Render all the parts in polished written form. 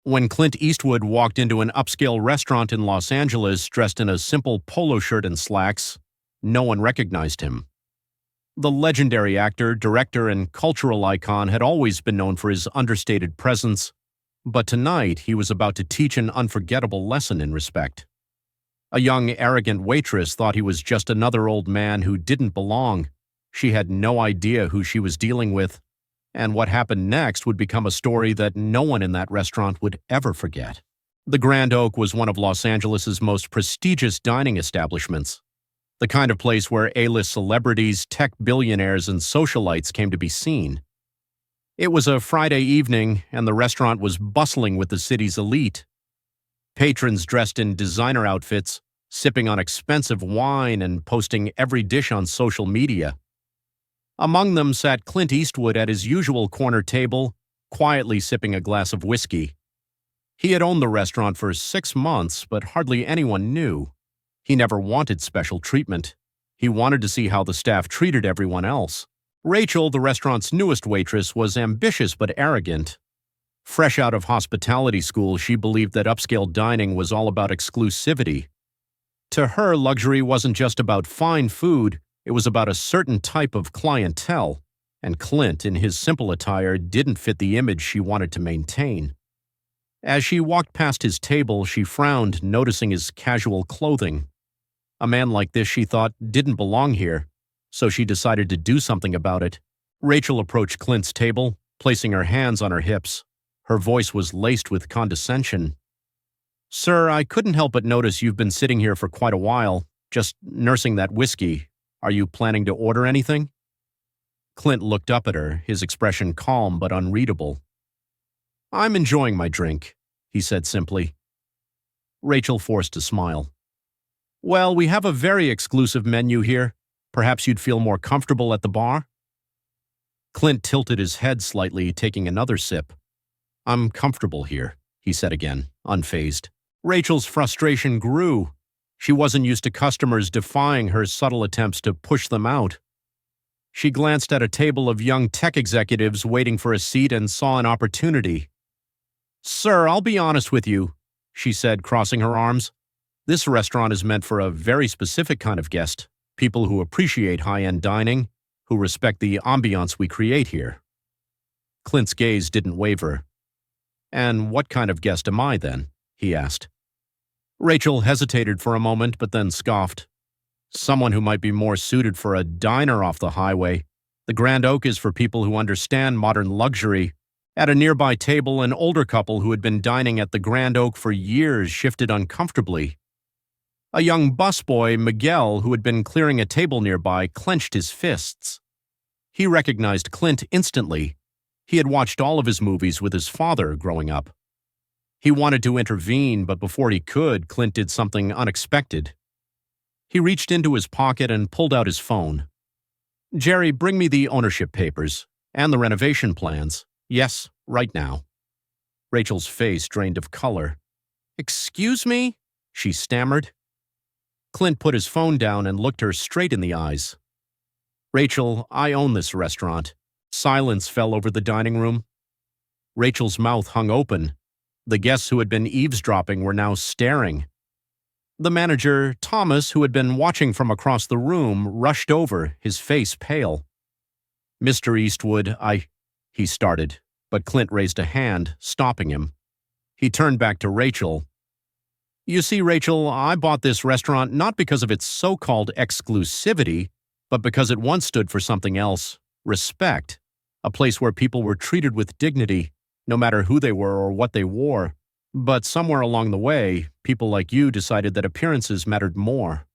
When Clint Eastwood walked into an upscale restaurant in Los Angeles dressed in a simple polo shirt and slacks, no one recognized him. The legendary actor, director, and cultural icon had always been known for his understated presence, but tonight he was about to teach an unforgettable lesson in respect. A young, arrogant waitress thought he was just another old man who didn't belong. She had no idea who she was dealing with, and what happened next would become a story that no one in that restaurant would ever forget. The Grand Oak was one of Los Angeles's most prestigious dining establishments, the kind of place where A-list celebrities, tech billionaires, and socialites came to be seen. It was a Friday evening, and the restaurant was bustling with the city's elite. Patrons dressed in designer outfits, sipping on expensive wine and posting every dish on social media. Among them sat Clint Eastwood at his usual corner table, quietly sipping a glass of whiskey. He had owned the restaurant for 6 months, but hardly anyone knew. He never wanted special treatment. He wanted to see how the staff treated everyone else. Rachel, the restaurant's newest waitress, was ambitious but arrogant. Fresh out of hospitality school, she believed that upscale dining was all about exclusivity. To her, luxury wasn't just about fine food, it was about a certain type of clientele, and Clint, in his simple attire, didn't fit the image she wanted to maintain. As she walked past his table, she frowned, noticing his casual clothing. A man like this, she thought, didn't belong here, so she decided to do something about it. Rachel approached Clint's table, placing her hands on her hips. Her voice was laced with condescension. "Sir, I couldn't help but notice you've been sitting here for quite a while, just nursing that whiskey. Are you planning to order anything?" Clint looked up at her, his expression calm but unreadable. "I'm enjoying my drink," he said simply. Rachel forced a smile. "Well, we have a very exclusive menu here. Perhaps you'd feel more comfortable at the bar?" Clint tilted his head slightly, taking another sip. "I'm comfortable here," he said again, unfazed. Rachel's frustration grew. She wasn't used to customers defying her subtle attempts to push them out. She glanced at a table of young tech executives waiting for a seat and saw an opportunity. "Sir, I'll be honest with you," she said, crossing her arms. "This restaurant is meant for a very specific kind of guest, people who appreciate high-end dining, who respect the ambiance we create here." Clint's gaze didn't waver. "And what kind of guest am I, then?" he asked. Rachel hesitated for a moment, but then scoffed. "Someone who might be more suited for a diner off the highway. The Grand Oak is for people who understand modern luxury." At a nearby table, an older couple who had been dining at the Grand Oak for years shifted uncomfortably. A young busboy, Miguel, who had been clearing a table nearby, clenched his fists. He recognized Clint instantly. He had watched all of his movies with his father growing up. He wanted to intervene, but before he could, Clint did something unexpected. He reached into his pocket and pulled out his phone. "Jerry, bring me the ownership papers and the renovation plans. Yes, right now." Rachel's face drained of color. "Excuse me?" she stammered. Clint put his phone down and looked her straight in the eyes. "Rachel, I own this restaurant." Silence fell over the dining room. Rachel's mouth hung open. The guests who had been eavesdropping were now staring. The manager, Thomas, who had been watching from across the room, rushed over, his face pale. "Mr. Eastwood, he started, but Clint raised a hand, stopping him. He turned back to Rachel. "You see, Rachel, I bought this restaurant not because of its so-called exclusivity, but because it once stood for something else, respect, a place where people were treated with dignity, no matter who they were or what they wore. But somewhere along the way, people like you decided that appearances mattered more."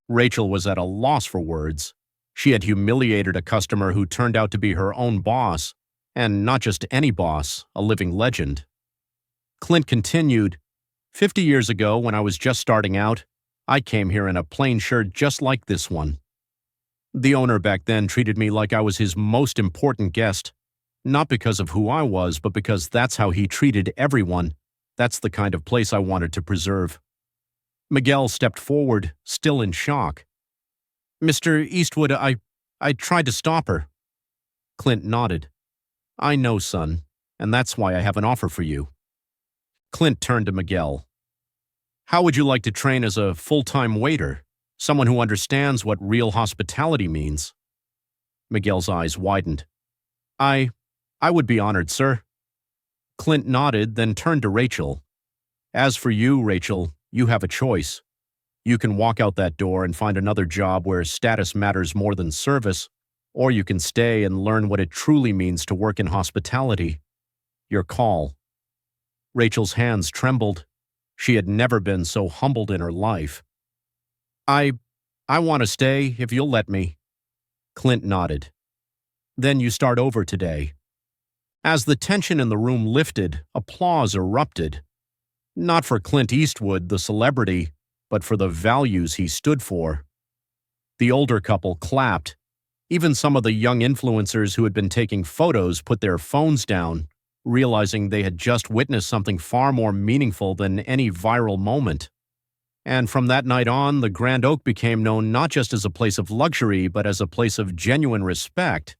Rachel was at a loss for words. She had humiliated a customer who turned out to be her own boss, and not just any boss, a living legend. Clint continued, 50 years ago, when I was just starting out, I came here in a plain shirt just like this one. The owner back then treated me like I was his most important guest, not because of who I was, but because that's how he treated everyone. That's the kind of place I wanted to preserve." Miguel stepped forward, still in shock. "Mr. Eastwood, I tried to stop her." Clint nodded. "I know, son, and that's why I have an offer for you." Clint turned to Miguel. How would you like to train as a full-time waiter? Someone who understands what real hospitality means? Miguel's eyes widened. I would be honored, sir. Clint nodded, then turned to Rachel. As for you, Rachel, you have a choice. You can walk out that door and find another job where status matters more than service, or you can stay and learn what it truly means to work in hospitality. Your call. Rachel's hands trembled. She had never been so humbled in her life. I want to stay, if you'll let me. Clint nodded. Then you start over today. As the tension in the room lifted, applause erupted. Not for Clint Eastwood, the celebrity, but for the values he stood for. The older couple clapped. Even some of the young influencers who had been taking photos put their phones down, realizing they had just witnessed something far more meaningful than any viral moment. And from that night on, the Grand Oak became known not just as a place of luxury, but as a place of genuine respect.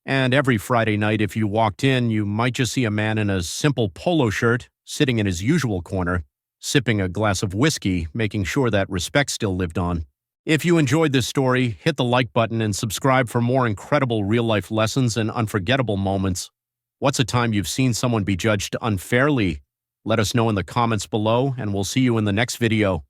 And every Friday night, if you walked in, you might just see a man in a simple polo shirt, sitting in his usual corner, sipping a glass of whiskey, making sure that respect still lived on. If you enjoyed this story, hit the like button and subscribe for more incredible real-life lessons and unforgettable moments. What's a time you've seen someone be judged unfairly? Let us know in the comments below, and we'll see you in the next video.